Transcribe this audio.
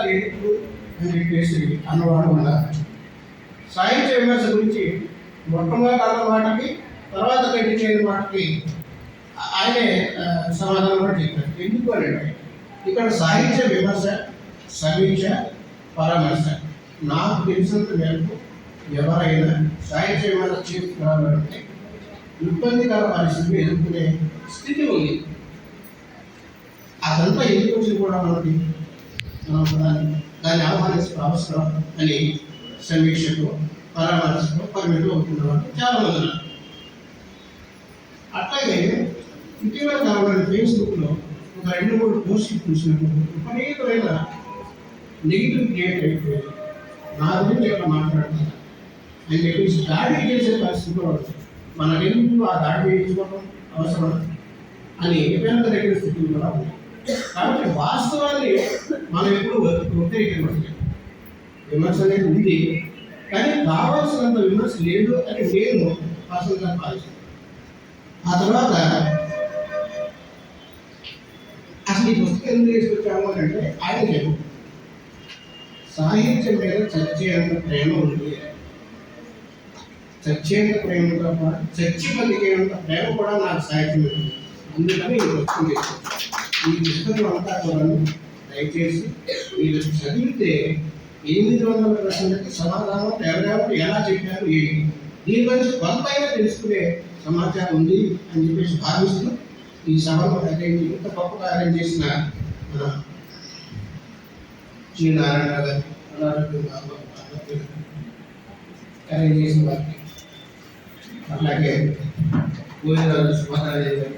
లేదు అని చెప్పేసి అన్నవాడు ఉన్నారు. సాహిత్య విమర్శ గురించి మొట్టమొదటి అన్న మాటకి తర్వాత కంటిన్యూ మాటకి ఆయనే సమాధానం కూడా చెప్పారు. ఎందుకు అని ఇక్కడ సాహిత్య విమర్శ, సమీక్ష, పరామర్శ నాకు తెలిసినంత మేరకు ఎవరైనా సాహిత్య విమర్శ చేసుకున్నారంటే ఇబ్బందికర పరిస్థితిని ఎదుర్కొనే స్థితి ఉంది. అదంతా ఎందుకు వచ్చి కూడా మనకి దాన్ని ఆహ్వానించిన అవసరం అని సమీక్షకు, పరామర్శకు పరిమితం అవుతున్న వాళ్ళు చాలా మంది ఉన్నారు. అట్లాగే ఇటీవల కావాలని ఫేస్బుక్లో ఒక 2-3 పోస్టులు చూసినప్పుడు విపరీతమైన నెగిటివ్ క్రియేట్ అయిపోయింది. నా గురించి ఎట్లా మాట్లాడుతున్నా అని చెప్పేసి దాడి చేసే పరిస్థితిలో మనకెందుకు ఆ దాడి చేయించుకోవడం అవసరం అని వెనక దగ్గర స్థితిలో కూడా ఉంది. కాబట్టి వాస్తవాన్ని మనం ఎప్పుడు ఉత్తరీకరించలేదు. విమర్శ అనేది ఉంది, కానీ కావాల్సినంత విమర్శ లేదు అని నేను పర్సనల్గా భావిస్తాను. ఆ తర్వాత అసలు ఈ పుస్తకం ఎందుకు తీసుకొచ్చాము అంటే ఆయన చెప్పు సాహిత్యం మీద చచ్చేంత ప్రేమ ఉంది, చచ్చేంత ప్రేమతో పాటు చచ్చి బతికేంత ప్రేమ కూడా నాకు సాహిత్యం ఉంది. అందుకని ఈ పుస్తకం తీసుకొచ్చాను. ఈ పుస్తకం అంతా కూడా దయచేసి మీరు చదివితే 800 ప్రశ్నలకి సమాధానం ఎవరెవరు ఎలా చెప్పారు ఏంటి దీని గురించి కొంతైనా తెలుసుకునే సమాచారం ఉంది అని చెప్పేసి భావిస్తూ ఈ సభను అటెండ్ ఇంత గొప్పగా అరేంజ్ చేసిన శ్రీ నారాయణ గారు అరేంజ్ చేసిన వారికి, అట్లాగే గోవిందరాజు సుభద్రాదేవి గారు,